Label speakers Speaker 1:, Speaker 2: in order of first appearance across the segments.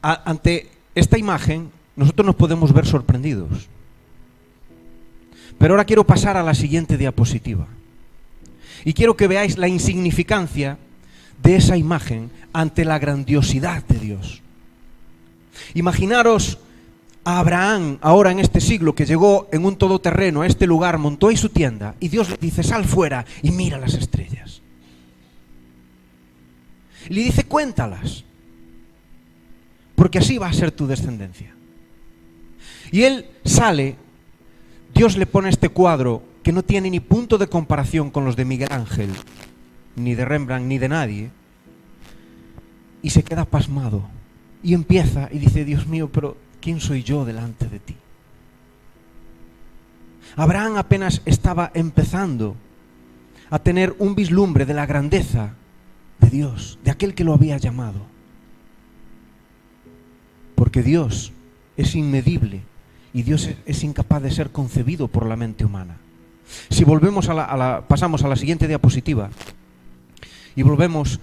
Speaker 1: ante esta imagen, nosotros nos podemos ver sorprendidos. Pero ahora quiero pasar a la siguiente diapositiva. Y quiero que veáis la insignificancia de esa imagen ante la grandiosidad de Dios. Imaginaros a Abraham ahora en este siglo, que llegó en un todoterreno a este lugar, montó ahí su tienda y Dios le dice: sal fuera y mira las estrellas. Y le dice: cuéntalas, porque así va a ser tu descendencia. Y él sale, Dios le pone este cuadro que no tiene ni punto de comparación con los de Miguel Ángel, ni de Rembrandt, ni de nadie, y se queda pasmado. Y empieza y dice: Dios mío, pero ¿quién soy yo delante de ti? Abraham apenas estaba empezando a tener un vislumbre de la grandeza de Dios, de aquel que lo había llamado. Porque Dios es inmedible y Dios es incapaz de ser concebido por la mente humana. Si volvemos pasamos a la siguiente diapositiva y volvemos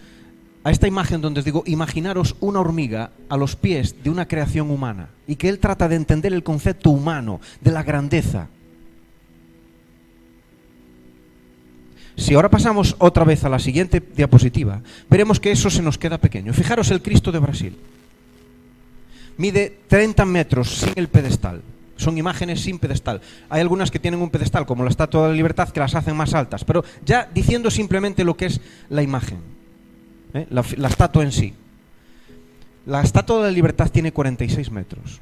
Speaker 1: a esta imagen donde os digo: imaginaros una hormiga a los pies de una creación humana, y que él trata de entender el concepto humano de la grandeza. Si ahora pasamos otra vez a la siguiente diapositiva, veremos que eso se nos queda pequeño. Fijaros el Cristo de Brasil. Mide 30 metros sin el pedestal. Son imágenes sin pedestal. Hay algunas que tienen un pedestal, como la Estatua de la Libertad, que las hacen más altas. Pero ya diciendo simplemente lo que es la imagen, la estatua en sí. La Estatua de la Libertad tiene 46 metros.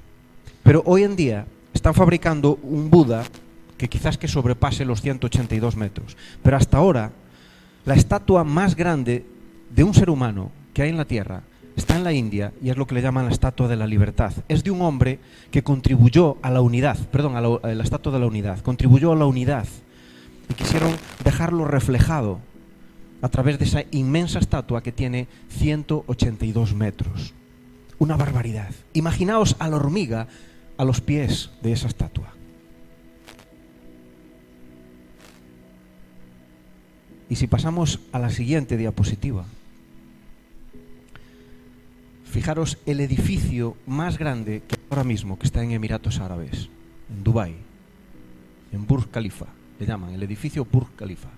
Speaker 1: Pero hoy en día están fabricando un Buda que quizás que sobrepase los 182 metros. Pero hasta ahora, la estatua más grande de un ser humano que hay en la Tierra está en la India, y es lo que le llaman la Estatua de la Libertad. Es de un hombre que contribuyó a la unidad, a la Estatua de la Unidad, contribuyó a la unidad, y quisieron dejarlo reflejado a través de esa inmensa estatua que tiene 182 metros. Una barbaridad. Imaginaos a la hormiga a los pies de esa estatua. Y si pasamos a la siguiente diapositiva, fijaros el edificio más grande que ahora mismo, que está en Emiratos Árabes, en Dubái, en Burj Khalifa, le llaman el edificio Burj Khalifa.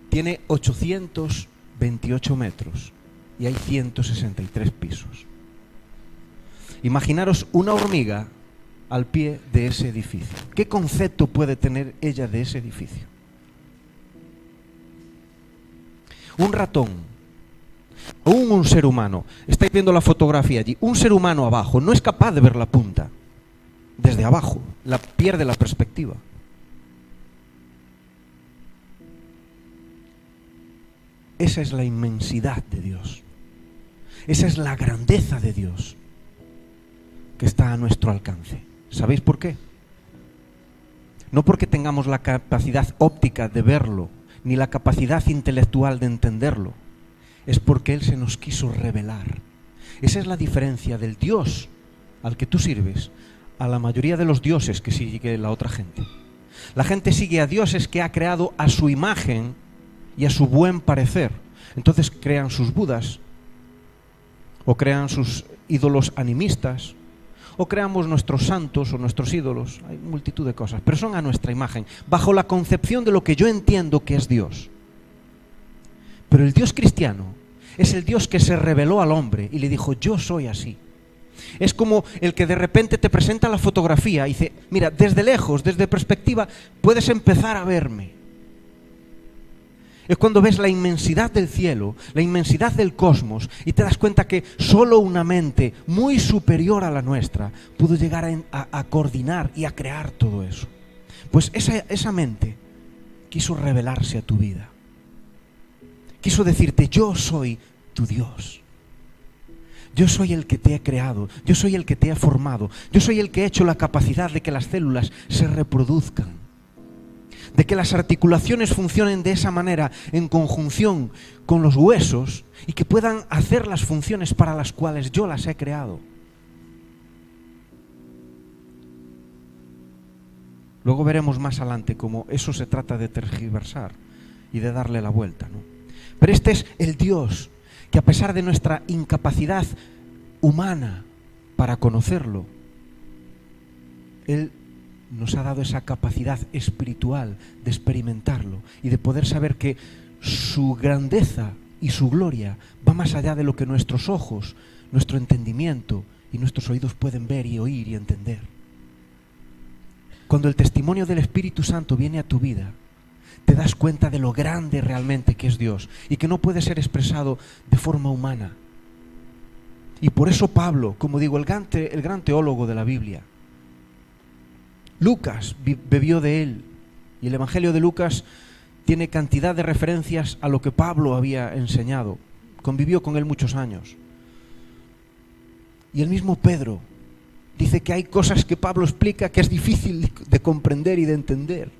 Speaker 1: Tiene 828 metros y hay 163 pisos. Imaginaros una hormiga al pie de ese edificio. ¿Qué concepto puede tener ella de ese edificio? Un ratón o un ser humano, estáis viendo la fotografía allí, un ser humano abajo no es capaz de ver la punta. Desde abajo, pierde la perspectiva. Esa es la inmensidad de Dios. Esa es la grandeza de Dios que está a nuestro alcance. ¿Sabéis por qué? No porque tengamos la capacidad óptica de verlo, ni la capacidad intelectual de entenderlo. Es porque Él se nos quiso revelar. Esa es la diferencia del Dios al que tú sirves a la mayoría de los dioses que sigue la otra gente. La gente sigue a dioses que ha creado a su imagen y a su buen parecer. Entonces crean sus budas, o crean sus ídolos animistas, o creamos nuestros santos o nuestros ídolos. Hay multitud de cosas, pero son a nuestra imagen, bajo la concepción de lo que yo entiendo que es Dios. Pero el Dios cristiano es el Dios que se reveló al hombre y le dijo: yo soy así. Es como el que de repente te presenta la fotografía y dice: mira, desde lejos, desde perspectiva, puedes empezar a verme. Es cuando ves la inmensidad del cielo, la inmensidad del cosmos, y te das cuenta que solo una mente muy superior a la nuestra pudo llegar a coordinar y a crear todo eso. Pues esa mente quiso revelarse a tu vida. Quiso decirte: yo soy tu Dios. Yo soy el que te he creado, yo soy el que te he formado, yo soy el que he hecho la capacidad de que las células se reproduzcan, de que las articulaciones funcionen de esa manera en conjunción con los huesos y que puedan hacer las funciones para las cuales yo las he creado. Luego veremos más adelante cómo eso se trata de tergiversar y de darle la vuelta, ¿no? Pero este es el Dios que, a pesar de nuestra incapacidad humana para conocerlo. Él nos ha dado esa capacidad espiritual de experimentarlo y de poder saber que su grandeza y su gloria va más allá de lo que nuestros ojos, nuestro entendimiento y nuestros oídos pueden ver y oír y entender. Cuando el testimonio del Espíritu Santo viene a tu vida, te das cuenta de lo grande realmente que es Dios y que no puede ser expresado de forma humana. Y por eso Pablo, como digo, el gran teólogo de la Biblia, Lucas bebió de él, y el Evangelio de Lucas tiene cantidad de referencias a lo que Pablo había enseñado. Convivió con él muchos años. Y el mismo Pedro dice que hay cosas que Pablo explica que es difícil de comprender y de entender.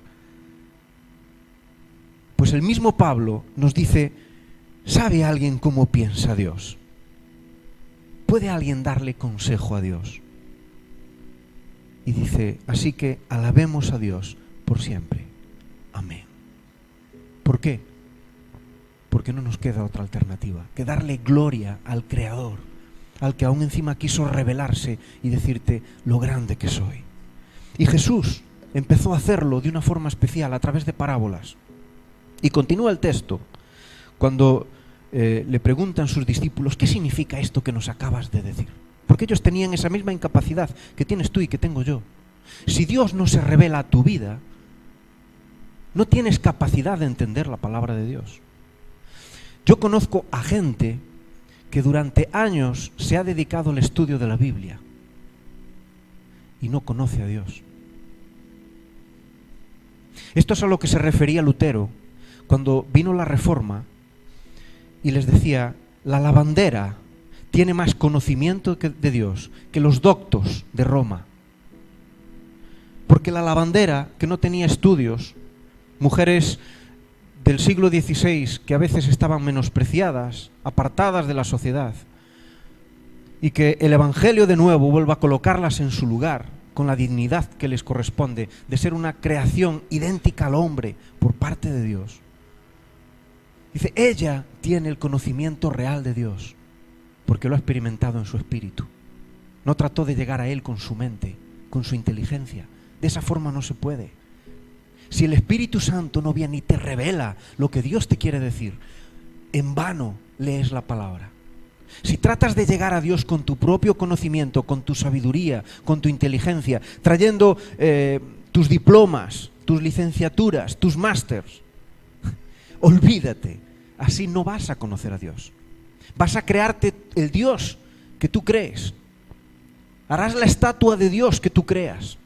Speaker 1: Pues el mismo Pablo nos dice, ¿sabe alguien cómo piensa Dios? ¿Puede alguien darle consejo a Dios? Y dice, así que alabemos a Dios por siempre. Amén. ¿Por qué? Porque no nos queda otra alternativa que darle gloria al Creador, al que aún encima quiso revelarse y decirte lo grande que soy. Y Jesús empezó a hacerlo de una forma especial a través de parábolas. Y continúa el texto cuando le preguntan sus discípulos, ¿qué significa esto que nos acabas de decir? Porque ellos tenían esa misma incapacidad que tienes tú y que tengo yo. Si Dios no se revela a tu vida, no tienes capacidad de entender la palabra de Dios. Yo conozco a gente que durante años se ha dedicado al estudio de la Biblia y no conoce a Dios. Esto es a lo que se refería Lutero cuando vino la Reforma y les decía, la lavandera tiene más conocimiento de Dios que los doctos de Roma. Porque la lavandera, que no tenía estudios, mujeres del siglo XVI que a veces estaban menospreciadas, apartadas de la sociedad, y que el Evangelio de nuevo vuelva a colocarlas en su lugar, con la dignidad que les corresponde, de ser una creación idéntica al hombre por parte de Dios. Dice, ella tiene el conocimiento real de Dios, porque lo ha experimentado en su espíritu. No trató de llegar a Él con su mente, con su inteligencia. De esa forma no se puede. Si el Espíritu Santo no viene y te revela lo que Dios te quiere decir, en vano lees la palabra. Si tratas de llegar a Dios con tu propio conocimiento, con tu sabiduría, con tu inteligencia, trayendo tus diplomas, tus licenciaturas, tus másters, olvídate, así no vas a conocer a Dios. Vas a crearte el Dios que tú crees. Harás la estatua de Dios que tú creas,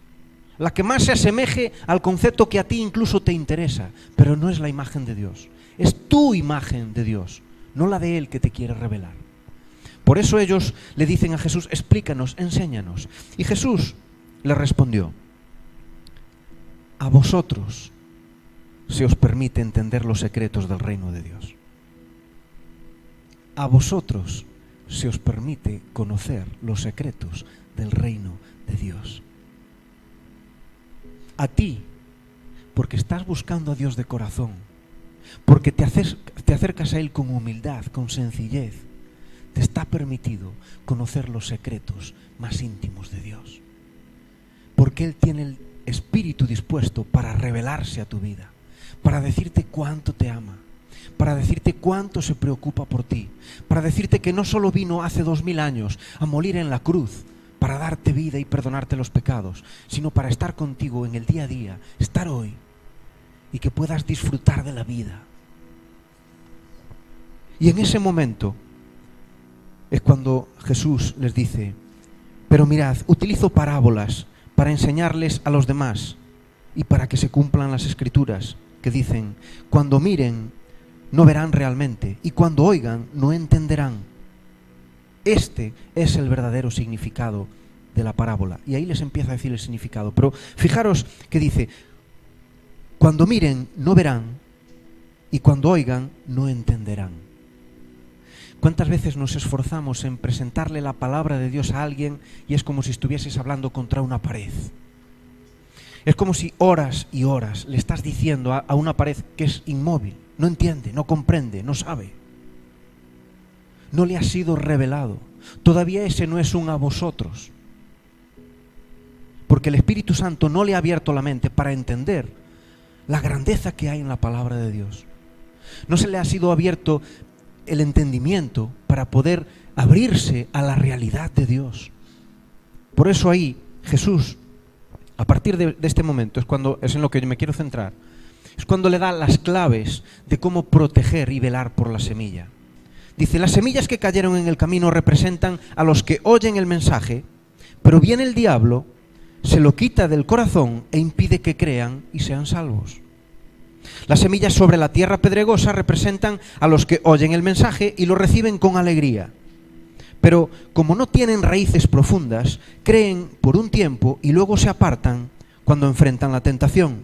Speaker 1: la que más se asemeje al concepto que a ti incluso te interesa, pero no es la imagen de Dios. Es tu imagen de Dios, no la de Él que te quiere revelar. Por eso ellos le dicen a Jesús, explícanos, enséñanos. Y Jesús le respondió, a vosotros se os permite entender los secretos del reino de Dios. A vosotros se os permite conocer los secretos del reino de Dios. A ti, porque estás buscando a Dios de corazón, porque te acercas a Él con humildad, con sencillez, te está permitido conocer los secretos más íntimos de Dios. Porque Él tiene el espíritu dispuesto para revelarse a tu vida, para decirte cuánto te ama, para decirte cuánto se preocupa por ti, para decirte que no solo vino hace 2000 años a morir en la cruz para darte vida y perdonarte los pecados, sino para estar contigo en el día a día, estar hoy y que puedas disfrutar de la vida. Y en ese momento es cuando Jesús les dice, pero mirad, utilizo parábolas para enseñarles a los demás y para que se cumplan las Escrituras que dicen, cuando miren no verán realmente y cuando oigan no entenderán. Este es el verdadero significado de la parábola. Y ahí les empieza a decir el significado. Pero fijaros que dice, cuando miren no verán y cuando oigan no entenderán. ¿Cuántas veces nos esforzamos en presentarle la palabra de Dios a alguien y es como si estuvieses hablando contra una pared? Es como si horas y horas le estás diciendo a una pared que es inmóvil, no entiende, no comprende, no sabe. No le ha sido revelado. todavía ese no es un a vosotros. Porque el Espíritu Santo no le ha abierto la mente para entender la grandeza que hay en la palabra de Dios. No se le ha sido abierto el entendimiento para poder abrirse a la realidad de Dios. Por eso ahí Jesús, a partir de este momento, es en lo que yo me quiero centrar, es cuando le da las claves de cómo proteger y velar por la semilla. Dice, las semillas que cayeron en el camino representan a los que oyen el mensaje, pero viene el diablo, se lo quita del corazón e impide que crean y sean salvos. Las semillas sobre la tierra pedregosa representan a los que oyen el mensaje y lo reciben con alegría. Pero como no tienen raíces profundas, creen por un tiempo y luego se apartan cuando enfrentan la tentación.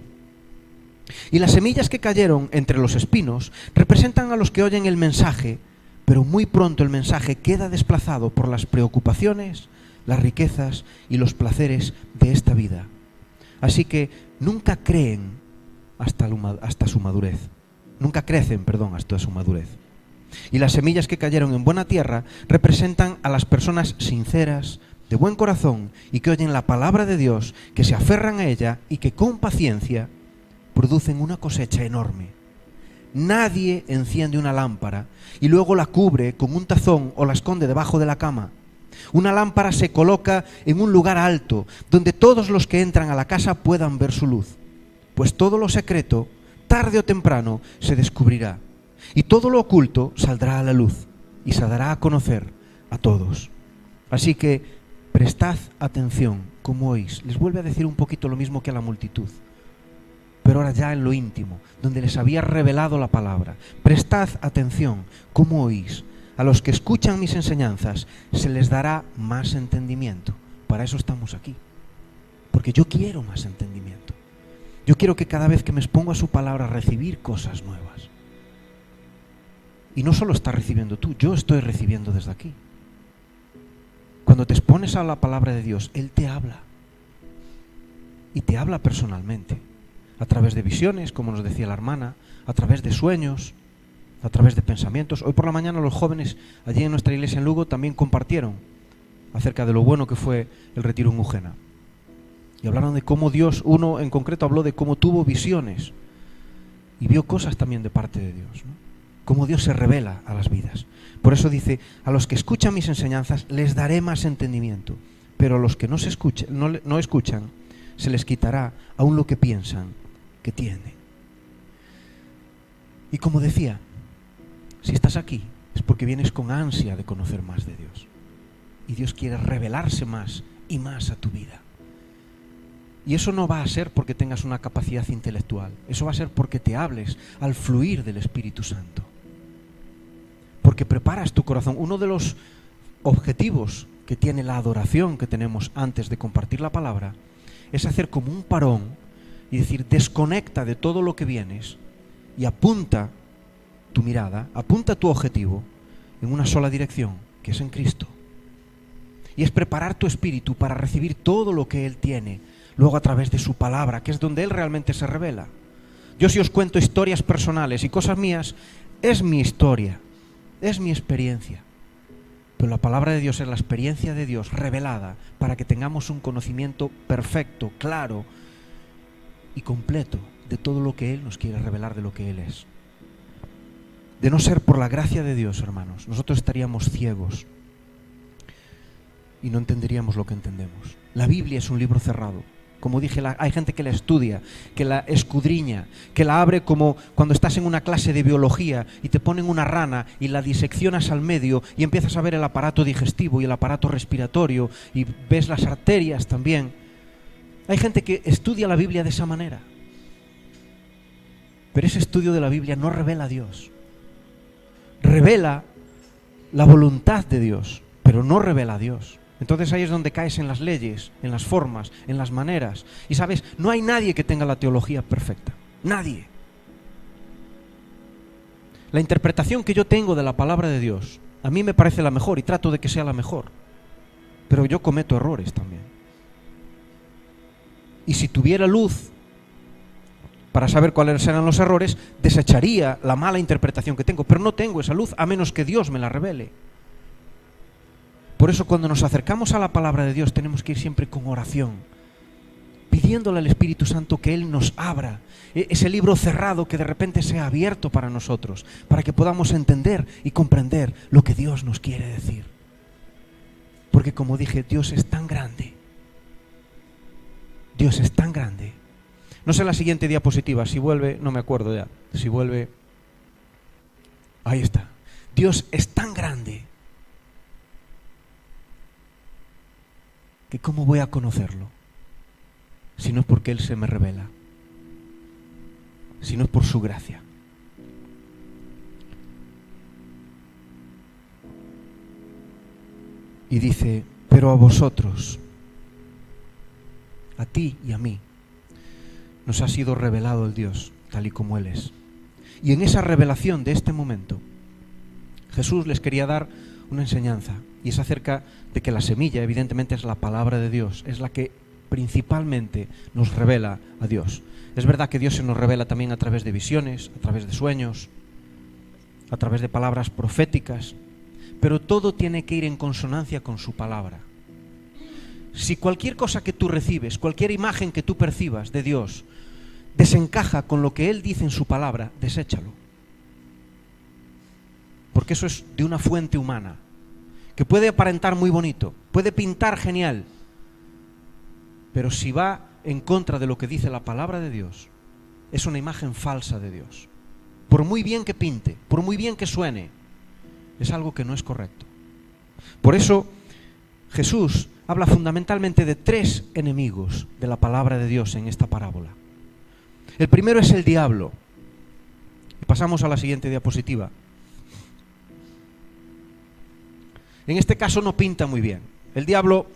Speaker 1: Y las semillas que cayeron entre los espinos representan a los que oyen el mensaje, pero muy pronto el mensaje queda desplazado por las preocupaciones, las riquezas y los placeres de esta vida. Así que nunca creen hasta su madurez. Nunca crecen, hasta su madurez. Y las semillas que cayeron en buena tierra representan a las personas sinceras, de buen corazón y que oyen la palabra de Dios, que se aferran a ella y que con paciencia producen una cosecha enorme. Nadie enciende una lámpara y luego la cubre con un tazón o la esconde debajo de la cama. Una lámpara se coloca en un lugar alto, donde todos los que entran a la casa puedan ver su luz. Pues todo lo secreto, tarde o temprano, se descubrirá. Y todo lo oculto saldrá a la luz y se dará a conocer a todos. Así que prestad atención, como oís. Les vuelve a decir un poquito lo mismo que a la multitud, pero ahora ya en lo íntimo, donde les había revelado la palabra. Prestad atención, como oís. A los que escuchan mis enseñanzas se les dará más entendimiento. Para eso estamos aquí. Porque yo quiero más entendimiento. Yo quiero que cada vez que me expongo a su palabra recibir cosas nuevas. Y no solo estás recibiendo tú, yo estoy recibiendo desde aquí. Cuando te expones a la palabra de Dios, Él te habla. Y te habla personalmente. A través de visiones, como nos decía la hermana, a través de sueños, a través de pensamientos. Hoy por la mañana los jóvenes allí en nuestra iglesia en Lugo también compartieron acerca de lo bueno que fue el retiro en Ujena. Y hablaron de cómo Dios, uno en concreto habló de cómo tuvo visiones y vio cosas también de parte de Dios, ¿no? Cómo Dios se revela a las vidas. Por eso dice, a los que escuchan mis enseñanzas les daré más entendimiento, pero a los que no escuchan, se les quitará aún lo que piensan que tienen. Y como decía, si estás aquí es porque vienes con ansia de conocer más de Dios. Y Dios quiere revelarse más y más a tu vida. Y eso no va a ser porque tengas una capacidad intelectual. Eso va a ser porque te hables al fluir del Espíritu Santo. Porque preparas tu corazón. Uno de los objetivos que tiene la adoración que tenemos antes de compartir la palabra es hacer como un parón y decir, desconecta de todo lo que vienes y apunta tu mirada, apunta tu objetivo en una sola dirección, que es en Cristo. Y es preparar tu espíritu para recibir todo lo que Él tiene, luego a través de su palabra, que es donde Él realmente se revela. Yo si os cuento historias personales y cosas mías, es mi historia, es mi experiencia. Pero la palabra de Dios es la experiencia de Dios revelada para que tengamos un conocimiento perfecto, claro y completo de todo lo que Él nos quiere revelar de lo que Él es. De no ser por la gracia de Dios, hermanos, nosotros estaríamos ciegos y no entenderíamos lo que entendemos. La Biblia es un libro cerrado. Como dije, hay gente que la estudia, que la escudriña, que la abre como cuando estás en una clase de biología y te ponen una rana y la diseccionas al medio y empiezas a ver el aparato digestivo y el aparato respiratorio y ves las arterias también. Hay gente que estudia la Biblia de esa manera. Pero ese estudio de la Biblia no revela a Dios. Revela la voluntad de Dios, pero no revela a Dios. Entonces ahí es donde caes en las leyes, en las formas, en las maneras. Y sabes, no hay nadie que tenga la teología perfecta. Nadie. La interpretación que yo tengo de la palabra de Dios, a mí me parece la mejor y trato de que sea la mejor. Pero yo cometo errores también. Y si tuviera luz para saber cuáles eran los errores, desecharía la mala interpretación que tengo. Pero no tengo esa luz a menos que Dios me la revele. Por eso cuando nos acercamos a la palabra de Dios tenemos que ir siempre con oración, pidiéndole al Espíritu Santo que Él nos abra ese libro cerrado, que de repente sea abierto para nosotros, para que podamos entender y comprender lo que Dios nos quiere decir. Porque como dije, Dios es tan grande. Dios es tan grande. No sé la siguiente diapositiva, si vuelve, no me acuerdo ya, si vuelve. Ahí está. Dios es tan grande que ¿cómo voy a conocerlo? Si no es porque Él se me revela, si no es por su gracia. Y dice, pero a vosotros, a ti y a mí, nos ha sido revelado el Dios tal y como Él es. Y en esa revelación de este momento, Jesús les quería dar una enseñanza, y es acerca de que la semilla, evidentemente, es la palabra de Dios, es la que principalmente nos revela a Dios. Es verdad que Dios se nos revela también a través de visiones, a través de sueños, a través de palabras proféticas, pero todo tiene que ir en consonancia con su palabra. Si cualquier cosa que tú recibes, cualquier imagen que tú percibas de Dios, desencaja con lo que Él dice en su palabra, deséchalo. Porque eso es de una fuente humana, que puede aparentar muy bonito, puede pintar genial, pero si va en contra de lo que dice la palabra de Dios, es una imagen falsa de Dios. Por muy bien que pinte, por muy bien que suene, es algo que no es correcto. Por eso Jesús habla fundamentalmente de tres enemigos de la palabra de Dios en esta parábola. El primero es el diablo. Pasamos a la siguiente diapositiva. En este caso no pinta muy bien. El diablo,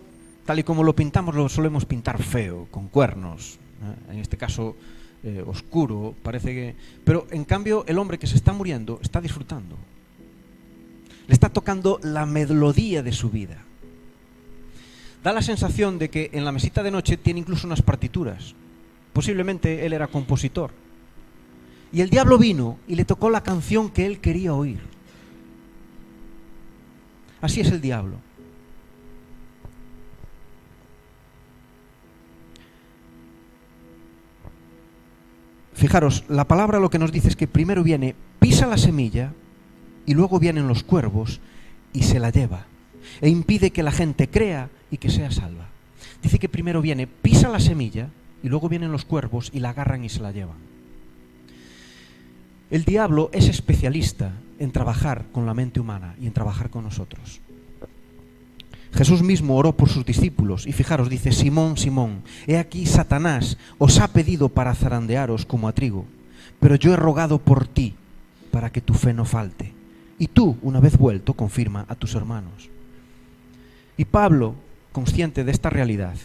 Speaker 1: tal y como lo pintamos, lo solemos pintar feo, con cuernos, en este caso oscuro, parece que... Pero en cambio el hombre que se está muriendo está disfrutando. Le está tocando la melodía de su vida. Da la sensación de que en la mesita de noche tiene incluso unas partituras. Posiblemente él era compositor. Y el diablo vino y le tocó la canción que él quería oír. Así es el diablo. Fijaros, la palabra lo que nos dice es que primero viene, pisa la semilla, y luego vienen los cuervos y se la lleva. E impide que la gente crea y que sea salva. Dice que primero viene, pisa la semilla, y luego vienen los cuervos y la agarran y se la llevan. El diablo es especialista en trabajar con la mente humana y en trabajar con nosotros. Jesús mismo oró por sus discípulos y fijaros, dice, Simón, Simón, he aquí Satanás os ha pedido para zarandearos como a trigo, pero yo he rogado por ti para que tu fe no falte. Y tú, una vez vuelto, confirma a tus hermanos. Y Pablo, consciente de esta realidad,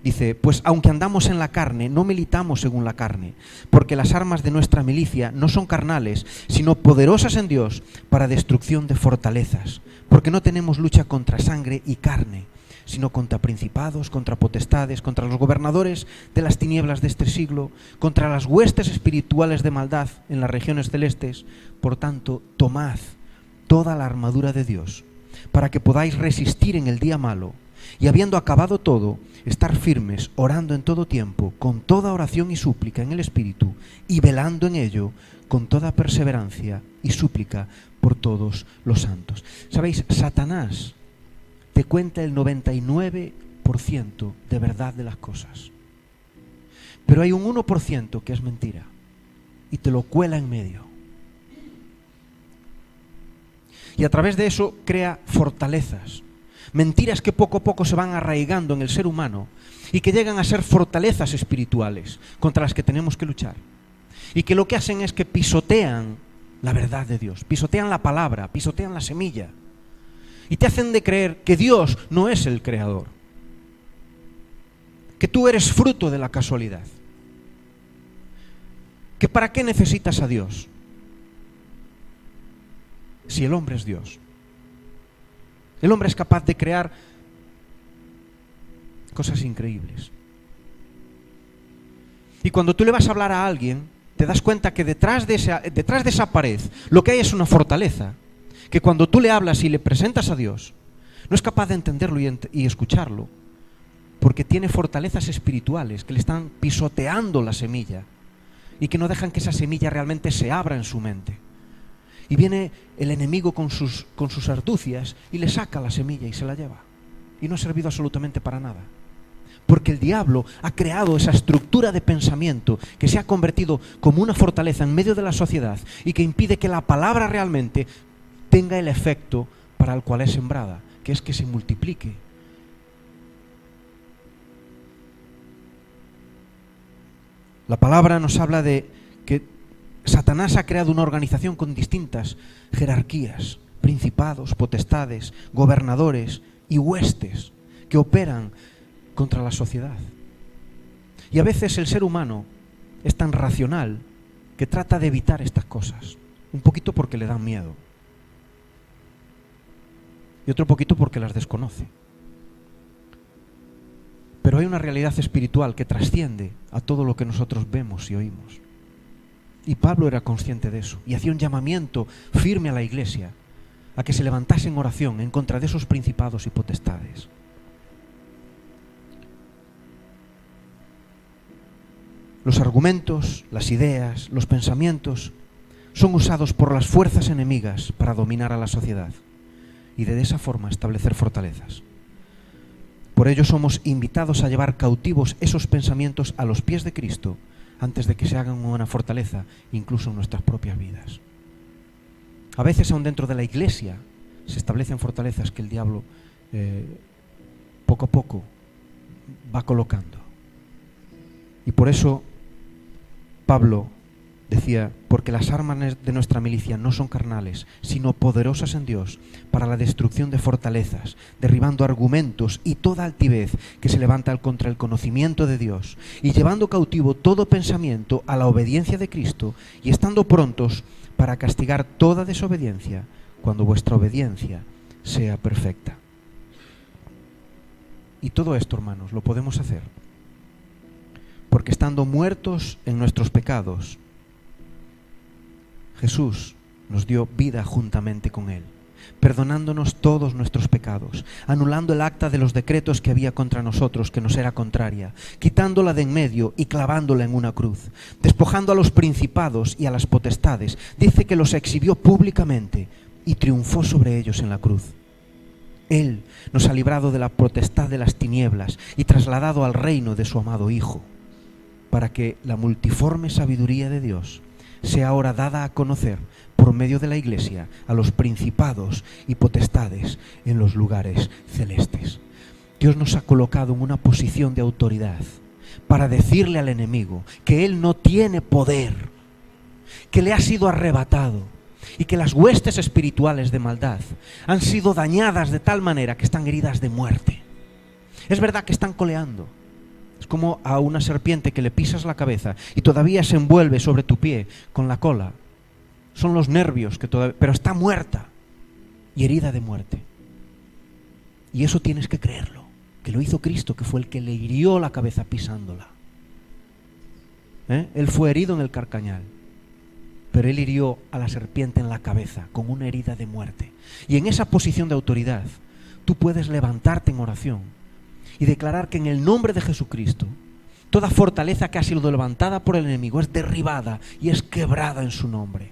Speaker 1: dice, pues aunque andamos en la carne, no militamos según la carne, porque las armas de nuestra milicia no son carnales, sino poderosas en Dios para destrucción de fortalezas, porque no tenemos lucha contra sangre y carne, sino contra principados, contra potestades, contra los gobernadores de las tinieblas de este siglo, contra las huestes espirituales de maldad en las regiones celestes. Por tanto, tomad toda la armadura de Dios, para que podáis resistir en el día malo, y habiendo acabado todo, estar firmes, orando en todo tiempo, con toda oración y súplica en el Espíritu, y velando en ello con toda perseverancia y súplica por todos los santos. ¿Sabéis? Satanás te cuenta el 99% de verdad de las cosas, pero hay un 1% que es mentira, y te lo cuela en medio. Y a través de eso crea fortalezas. Mentiras que poco a poco se van arraigando en el ser humano y que llegan a ser fortalezas espirituales contra las que tenemos que luchar. Y que lo que hacen es que pisotean la verdad de Dios, pisotean la palabra, pisotean la semilla. Y te hacen de creer que Dios no es el creador, que tú eres fruto de la casualidad, que para qué necesitas a Dios si el hombre es Dios. El hombre es capaz de crear cosas increíbles. Y cuando tú le vas a hablar a alguien, te das cuenta que detrás de esa pared lo que hay es una fortaleza, que cuando tú le hablas y le presentas a Dios, No es capaz de entenderlo y escucharlo, porque tiene fortalezas espirituales que le están pisoteando la semilla y que no dejan que esa semilla realmente se abra en su mente. Y viene el enemigo con sus arducias y le saca la semilla y se la lleva. Y no ha servido absolutamente para nada. Porque el diablo ha creado esa estructura de pensamiento que se ha convertido como una fortaleza en medio de la sociedad y que impide que la palabra realmente tenga el efecto para el cual es sembrada, que es que se multiplique. La palabra nos habla de que Satanás ha creado una organización con distintas jerarquías, principados, potestades, gobernadores y huestes que operan contra la sociedad. Y a veces el ser humano es tan racional que trata de evitar estas cosas, un poquito porque le dan miedo y otro poquito porque las desconoce. Pero hay una realidad espiritual que trasciende a todo lo que nosotros vemos y oímos. Y Pablo era consciente de eso y hacía un llamamiento firme a la iglesia a que se levantase en oración en contra de esos principados y potestades. Los argumentos, las ideas, los pensamientos son usados por las fuerzas enemigas para dominar a la sociedad y de esa forma establecer fortalezas. Por ello somos invitados a llevar cautivos esos pensamientos a los pies de Cristo antes de que se hagan una fortaleza incluso en nuestras propias vidas. A veces aún dentro de la iglesia se establecen fortalezas que el diablo poco a poco va colocando. Y por eso Pablo decía, porque las armas de nuestra milicia no son carnales, sino poderosas en Dios para la destrucción de fortalezas, derribando argumentos y toda altivez que se levanta contra el conocimiento de Dios, y llevando cautivo todo pensamiento a la obediencia de Cristo, y estando prontos para castigar toda desobediencia cuando vuestra obediencia sea perfecta. Y todo esto, hermanos, lo podemos hacer porque estando muertos en nuestros pecados, Jesús nos dio vida juntamente con Él, perdonándonos todos nuestros pecados, anulando el acta de los decretos que había contra nosotros, que nos era contraria, quitándola de en medio y clavándola en una cruz, despojando a los principados y a las potestades. Dice que los exhibió públicamente y triunfó sobre ellos en la cruz. Él nos ha librado de la potestad de las tinieblas y trasladado al reino de su amado Hijo, para que la multiforme sabiduría de Dios sea ahora dada a conocer por medio de la Iglesia a los principados y potestades en los lugares celestes. Dios nos ha colocado en una posición de autoridad para decirle al enemigo que él no tiene poder, que le ha sido arrebatado y que las huestes espirituales de maldad han sido dañadas de tal manera que están heridas de muerte. Es verdad que están coleando. Es como a una serpiente que le pisas la cabeza y todavía se envuelve sobre tu pie con la cola. Son los nervios que todavía, pero está muerta y herida de muerte. Y eso tienes que creerlo, que lo hizo Cristo, que fue el que le hirió la cabeza pisándola. Él fue herido en el carcañal, pero él hirió a la serpiente en la cabeza con una herida de muerte. Y en esa posición de autoridad tú puedes levantarte en oración y declarar que en el nombre de Jesucristo toda fortaleza que ha sido levantada por el enemigo es derribada y es quebrada en su nombre.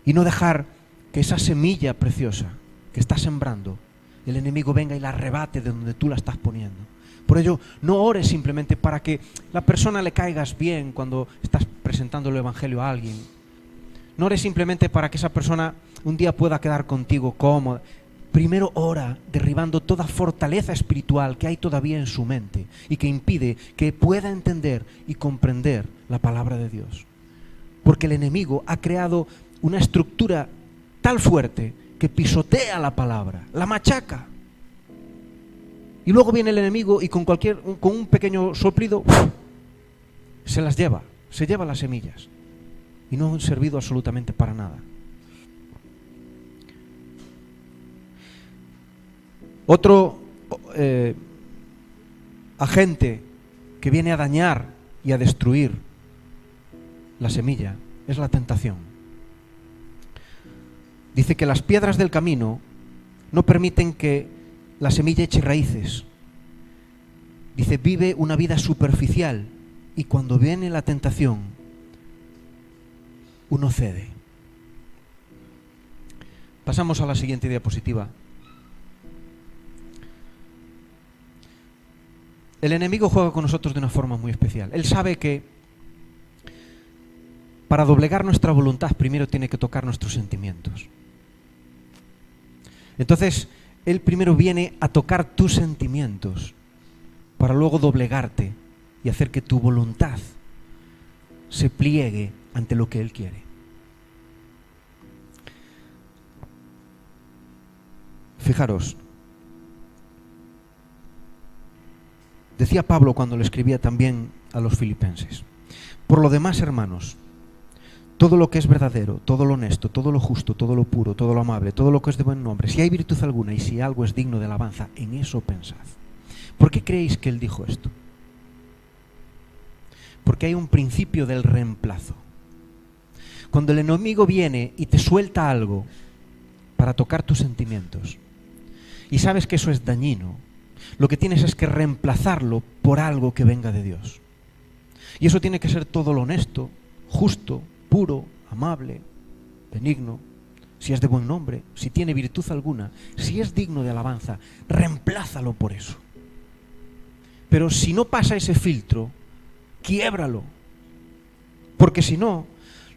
Speaker 1: Y no dejar que esa semilla preciosa que estás sembrando, el enemigo venga y la arrebate de donde tú la estás poniendo. Por ello, no ores simplemente para que la persona le caigas bien cuando estás presentando el evangelio a alguien. No ores simplemente para que esa persona un día pueda quedar contigo cómoda. Primero ora derribando toda fortaleza espiritual que hay todavía en su mente y que impide que pueda entender y comprender la palabra de Dios. Porque el enemigo ha creado una estructura tal fuerte que pisotea la palabra, la machaca. Y luego viene el enemigo y con un pequeño soplido se las lleva, se lleva las semillas y no han servido absolutamente para nada. Otro agente que viene a dañar y a destruir la semilla es la tentación. Dice que las piedras del camino no permiten que la semilla eche raíces. Dice, vive una vida superficial y cuando viene la tentación, uno cede. Pasamos a la siguiente diapositiva. El enemigo juega con nosotros de una forma muy especial. Él sabe que para doblegar nuestra voluntad primero tiene que tocar nuestros sentimientos. Entonces, él primero viene a tocar tus sentimientos para luego doblegarte y hacer que tu voluntad se pliegue ante lo que él quiere. Fijaros, decía Pablo cuando le escribía también a los filipenses: por lo demás, hermanos, todo lo que es verdadero, todo lo honesto, todo lo justo, todo lo puro, todo lo amable, todo lo que es de buen nombre, si hay virtud alguna y si algo es digno de alabanza, en eso pensad. ¿Por qué creéis que él dijo esto? Porque hay un principio del reemplazo. Cuando el enemigo viene y te suelta algo para tocar tus sentimientos y sabes que eso es dañino, lo que tienes es que reemplazarlo por algo que venga de Dios. Y eso tiene que ser todo lo honesto, justo, puro, amable, benigno, si es de buen nombre, si tiene virtud alguna, si es digno de alabanza, reemplázalo por eso. Pero si no pasa ese filtro, quiébralo. Porque si no,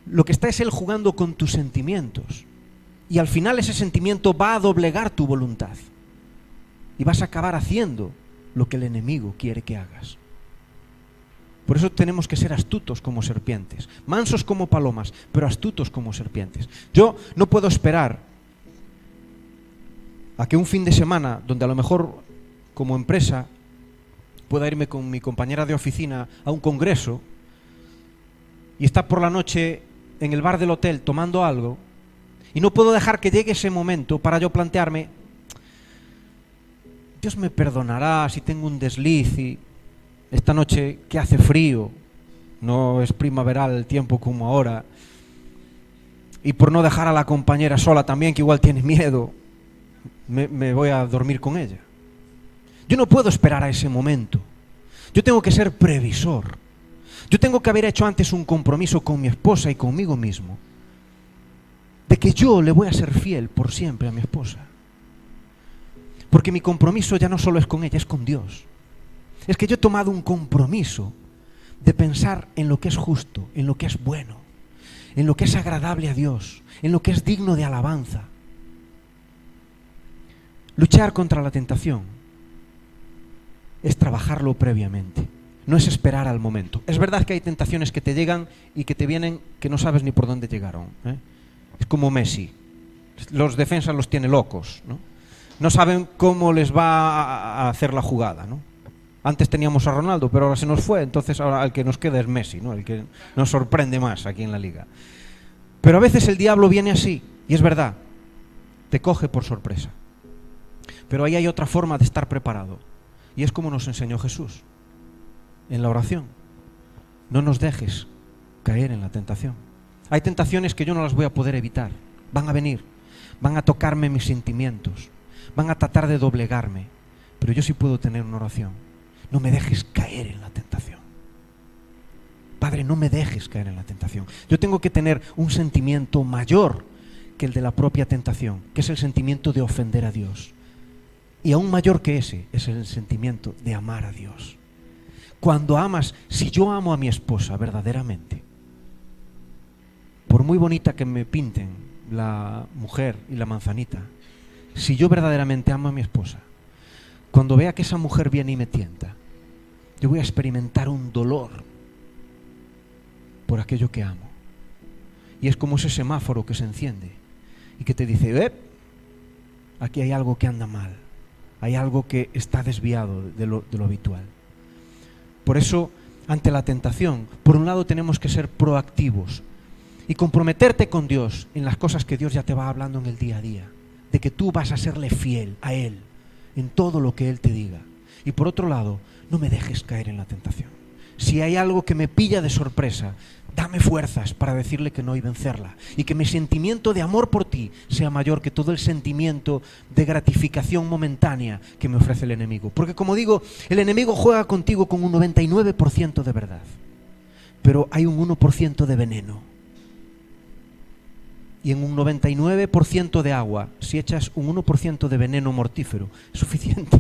Speaker 1: lo que está es él jugando con tus sentimientos. Y al final ese sentimiento va a doblegar tu voluntad. Y vas a acabar haciendo lo que el enemigo quiere que hagas. Por eso tenemos que ser astutos como serpientes, mansos como palomas, pero astutos como serpientes. Yo no puedo esperar a que un fin de semana, donde a lo mejor como empresa pueda irme con mi compañera de oficina a un congreso y estar por la noche en el bar del hotel tomando algo, y no puedo dejar que llegue ese momento para yo plantearme: Dios me perdonará si tengo un desliz y esta noche que hace frío, no es primaveral el tiempo como ahora, y por no dejar a la compañera sola también, que igual tiene miedo, me voy a dormir con ella. Yo no puedo esperar a ese momento. Yo tengo que ser previsor. Yo tengo que haber hecho antes un compromiso con mi esposa y conmigo mismo de que yo le voy a ser fiel por siempre a mi esposa. Porque mi compromiso ya no solo es con ella, es con Dios. Es que yo he tomado un compromiso de pensar en lo que es justo, en lo que es bueno, en lo que es agradable a Dios, en lo que es digno de alabanza. Luchar contra la tentación es trabajarlo previamente, no es esperar al momento. Es verdad que hay tentaciones que te llegan y que te vienen que no sabes ni por dónde llegaron, ¿eh? Es como Messi, los defensas los tiene locos, ¿no? No saben cómo les va a hacer la jugada, ¿no? Antes teníamos a Ronaldo, pero ahora se nos fue, entonces ahora el que nos queda es Messi, ¿no? El que nos sorprende más aquí en la liga. Pero a veces el diablo viene así, y es verdad, te coge por sorpresa. Pero ahí hay otra forma de estar preparado, y es como nos enseñó Jesús en la oración: no nos dejes caer en la tentación. Hay tentaciones que yo no las voy a poder evitar, van a venir, van a tocarme mis sentimientos, van a tratar de doblegarme, pero yo sí puedo tener una oración: no me dejes caer en la tentación. Padre, no me dejes caer en la tentación. Yo tengo que tener un sentimiento mayor que el de la propia tentación, que es el sentimiento de ofender a Dios. Y aún mayor que ese es el sentimiento de amar a Dios. Cuando amas, si yo amo a mi esposa verdaderamente, por muy bonita que me pinten la mujer y la manzanita, si yo verdaderamente amo a mi esposa, cuando vea que esa mujer viene y me tienta, yo voy a experimentar un dolor por aquello que amo. Y es como ese semáforo que se enciende y que te dice: aquí hay algo que anda mal, hay algo que está desviado de lo habitual. Por eso, ante la tentación, por un lado tenemos que ser proactivos y comprometerte con Dios en las cosas que Dios ya te va hablando en el día a día, de que tú vas a serle fiel a Él en todo lo que Él te diga. Y por otro lado, no me dejes caer en la tentación. si hay algo que me pilla de sorpresa, dame fuerzas para decirle que no y vencerla. Y que mi sentimiento de amor por ti sea mayor que todo el sentimiento de gratificación momentánea que me ofrece el enemigo. Porque como digo, el enemigo juega contigo con un 99% de verdad, pero hay un 1% de veneno. Y en un 99% de agua, si echas un 1% de veneno mortífero, es suficiente.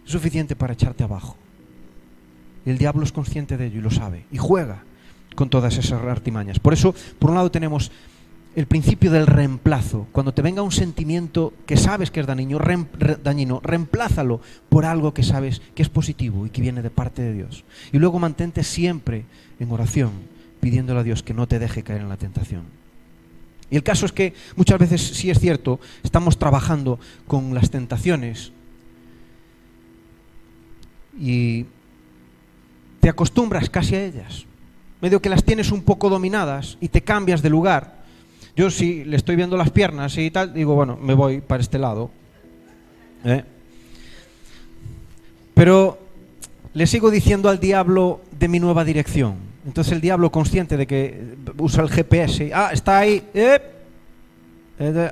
Speaker 1: Es suficiente para echarte abajo. Y el diablo es consciente de ello y lo sabe. Y juega con todas esas artimañas. Por eso, por un lado tenemos el principio del reemplazo. Cuando te venga un sentimiento que sabes que es dañino, reemplázalo por algo que sabes que es positivo y que viene de parte de Dios. Y luego mantente siempre en oración, pidiéndole a Dios que no te deje caer en la tentación. Y el caso es que muchas veces, sí es cierto, estamos trabajando con las tentaciones y te acostumbras casi a ellas. Medio que las tienes un poco dominadas y te cambias de lugar. Yo si le estoy viendo las piernas y tal, digo, bueno, me voy para este lado. Pero le sigo diciendo al diablo de mi nueva dirección. Entonces el diablo, consciente de que usa el GPS, está ahí,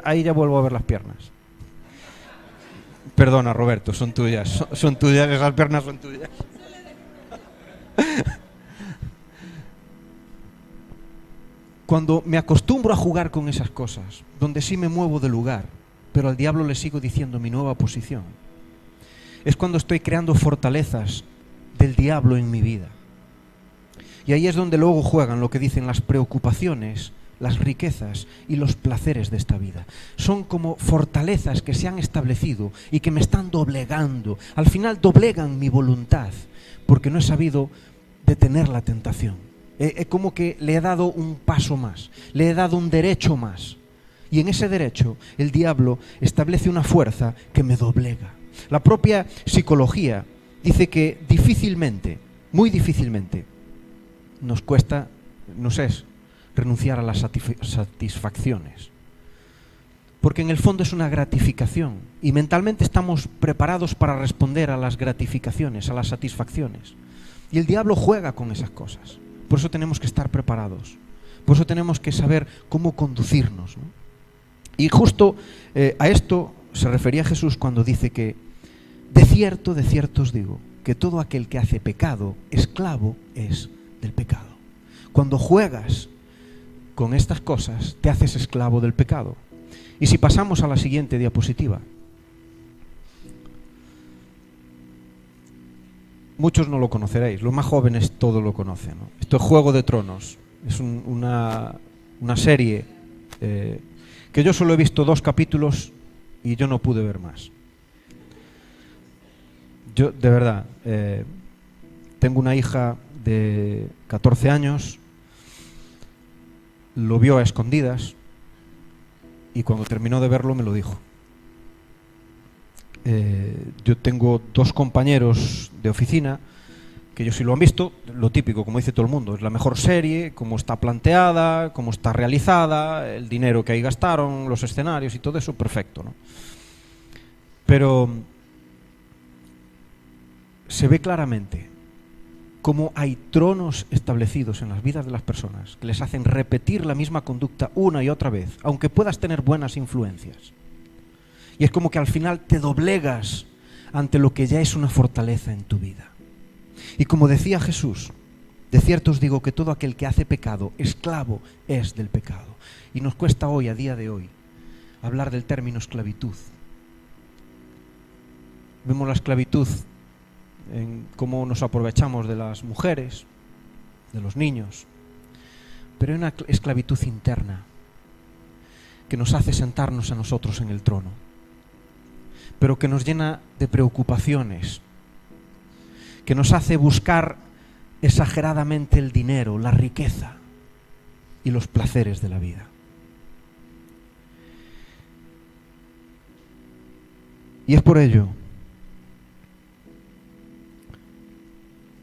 Speaker 1: ahí ya vuelvo a ver las piernas. Perdona, Roberto, son tuyas, son tuyas, esas piernas son tuyas. Cuando me acostumbro a jugar con esas cosas, donde sí me muevo de lugar, pero al diablo le sigo diciendo mi nueva posición, es cuando estoy creando fortalezas del diablo en mi vida. Y ahí es donde luego juegan lo que dicen las preocupaciones, las riquezas y los placeres de esta vida. Son como fortalezas que se han establecido y que me están doblegando. Al final doblegan mi voluntad, porque no he sabido detener la tentación. Como que le he dado un paso más, le he dado un derecho más. Y en ese derecho el diablo establece una fuerza que me doblega. La propia psicología dice que difícilmente, muy difícilmente, nos es renunciar a las satisfacciones. Porque en el fondo es una gratificación y mentalmente estamos preparados para responder a las gratificaciones, a las satisfacciones. Y el diablo juega con esas cosas. Por eso tenemos que estar preparados. Por eso tenemos que saber cómo conducirnos, ¿no? Y justo a esto se refería Jesús cuando dice que de cierto os digo, que todo aquel que hace pecado, esclavo es del pecado. Cuando juegas con estas cosas, te haces esclavo del pecado. Y si pasamos a la siguiente diapositiva. Muchos no lo conoceréis, los más jóvenes todo lo conocen, ¿no? Esto es Juego de Tronos, es una serie que yo solo he visto 2 capítulos y yo no pude ver más. Yo, de verdad, tengo una hija de 14 años, lo vio a escondidas y cuando terminó de verlo me lo dijo. Yo tengo 2 compañeros de oficina que ellos sí lo han visto, lo típico, como dice todo el mundo, es la mejor serie, cómo está planteada, cómo está realizada, el dinero que ahí gastaron, los escenarios y todo eso, perfecto, ¿no? Pero se ve claramente cómo hay tronos establecidos en las vidas de las personas que les hacen repetir la misma conducta una y otra vez, aunque puedas tener buenas influencias. Y es como que al final te doblegas ante lo que ya es una fortaleza en tu vida. Y como decía Jesús, de cierto os digo que todo aquel que hace pecado, esclavo es del pecado. Y nos cuesta hoy, a día de hoy, hablar del término esclavitud. Vemos la esclavitud en cómo nos aprovechamos de las mujeres, de los niños, pero hay una esclavitud interna que nos hace sentarnos a nosotros en el trono, pero que nos llena de preocupaciones, que nos hace buscar exageradamente el dinero, la riqueza y los placeres de la vida. Y es por ello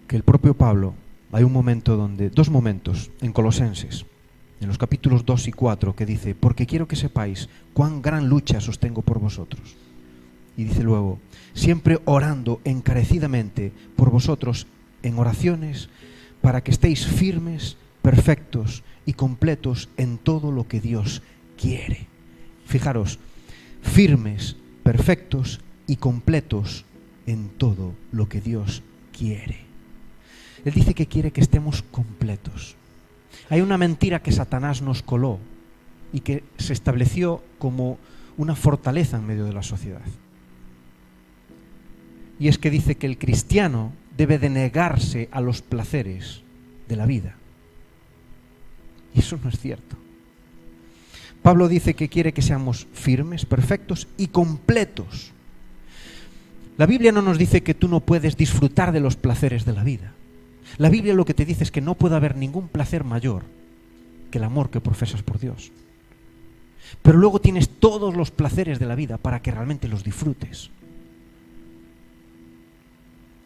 Speaker 1: que el propio Pablo, hay dos momentos en Colosenses, en los capítulos 2 y 4, que dice, porque quiero que sepáis cuán gran lucha sostengo por vosotros. Y dice luego, siempre orando encarecidamente por vosotros en oraciones para que estéis firmes, perfectos y completos en todo lo que Dios quiere. Fijaros, firmes, perfectos y completos en todo lo que Dios quiere. Él dice que quiere que estemos completos. Hay una mentira que Satanás nos coló y que se estableció como una fortaleza en medio de la sociedad. Y es que dice que el cristiano debe de negarse a los placeres de la vida. Y eso no es cierto. Pablo dice que quiere que seamos firmes, perfectos y completos. La Biblia no nos dice que tú no puedes disfrutar de los placeres de la vida. La Biblia lo que te dice es que no puede haber ningún placer mayor que el amor que profesas por Dios. Pero luego tienes todos los placeres de la vida para que realmente los disfrutes.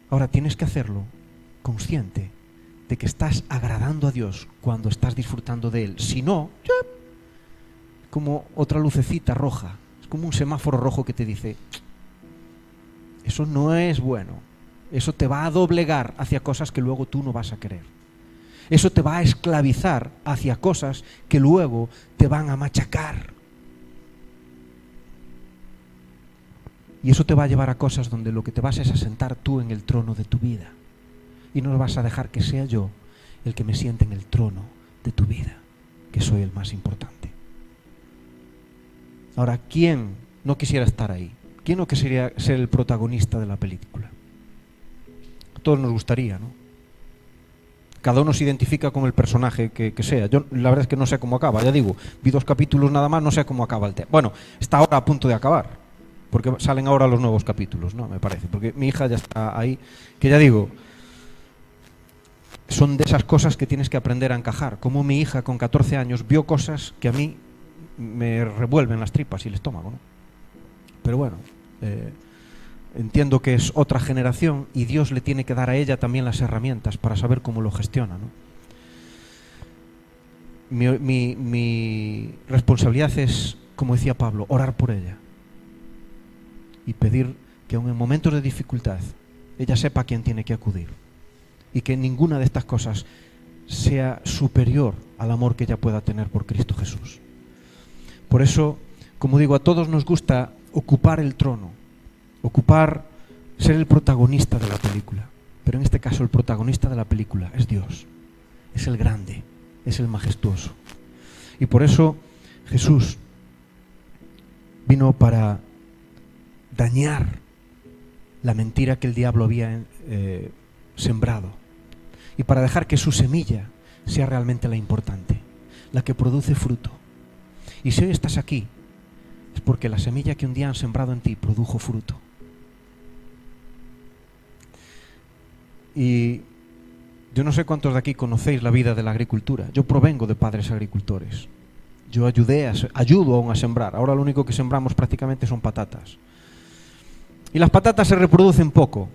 Speaker 1: Ahora tienes que hacerlo consciente de que estás agradando a Dios cuando estás disfrutando de Él. Si no, como otra lucecita roja, es como un semáforo rojo que te dice, eso no es bueno. Eso te va a doblegar hacia cosas que luego tú no vas a querer. Eso te va a esclavizar hacia cosas que luego te van a machacar. Y eso te va a llevar a cosas donde lo que te vas es a sentar tú en el trono de tu vida. Y no vas a dejar que sea yo el que me siente en el trono de tu vida, que soy el más importante. Ahora, ¿quién no quisiera estar ahí? ¿Quién no quisiera ser el protagonista de la película? A todos nos gustaría, ¿no? Cada uno se identifica con el personaje que sea. Yo la verdad es que no sé cómo acaba, ya digo, vi 2 capítulos nada más, no sé cómo acaba el tema. Bueno, está ahora a punto de acabar, porque salen ahora los nuevos capítulos, ¿no? Me parece, porque mi hija ya está ahí, que ya digo, son de esas cosas que tienes que aprender a encajar. Como mi hija con 14 años vio cosas que a mí me revuelven las tripas y el estómago, ¿no? Pero bueno, entiendo que es otra generación y Dios le tiene que dar a ella también las herramientas para saber cómo lo gestiona, ¿no? Mi responsabilidad es, como decía Pablo, orar por ella y pedir que aun en momentos de dificultad ella sepa a quién tiene que acudir y que ninguna de estas cosas sea superior al amor que ella pueda tener por Cristo Jesús. Por eso, como digo, a todos nos gusta ocupar el trono, ser el protagonista de la película. Pero en este caso el protagonista de la película es Dios, es el grande, es el majestuoso. Y por eso Jesús vino para dañar la mentira que el diablo había sembrado y para dejar que su semilla sea realmente la importante, la que produce fruto. Y si hoy estás aquí, es porque la semilla que un día han sembrado en ti produjo fruto. Y yo no sé cuántos de aquí conocéis la vida de la agricultura. Yo provengo de padres agricultores. Yo ayudo aún a sembrar. Ahora lo único que sembramos prácticamente son patatas. Y las patatas se reproducen poco,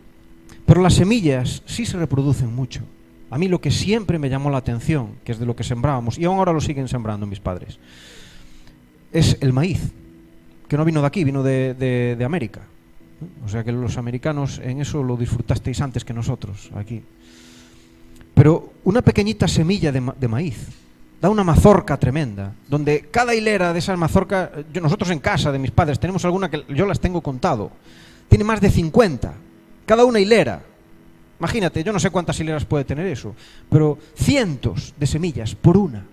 Speaker 1: pero las semillas sí se reproducen mucho. A mí lo que siempre me llamó la atención, que es de lo que sembrábamos, y aún ahora lo siguen sembrando mis padres, es el maíz, que no vino de aquí, vino de América. O sea que los americanos en eso lo disfrutasteis antes que nosotros aquí. Pero una pequeñita semilla de maíz da una mazorca tremenda, donde cada hilera de esas mazorcas, nosotros en casa de mis padres tenemos alguna que yo las tengo contado, tiene más de 50, cada una hilera. Imagínate, yo no sé cuántas hileras puede tener eso, pero cientos de semillas por una.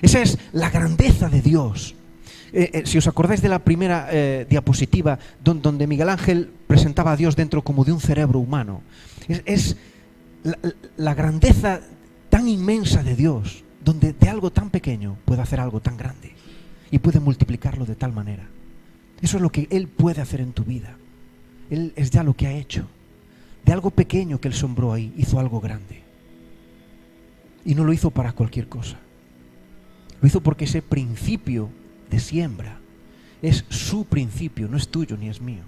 Speaker 1: Esa es la grandeza de Dios. Si os acordáis de la primera diapositiva donde Miguel Ángel presentaba a Dios dentro como de un cerebro humano, es la grandeza tan inmensa de Dios, donde de algo tan pequeño puede hacer algo tan grande y puede multiplicarlo de tal manera. Eso es lo que Él puede hacer en tu vida. Él es ya lo que ha hecho. De algo pequeño que Él sembró ahí, hizo algo grande. Y no lo hizo para cualquier cosa. Lo hizo porque ese principio de siembra es su principio, no es tuyo ni es mío.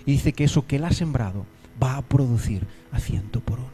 Speaker 1: Y dice que eso que Él ha sembrado va a producir a 100 por 1.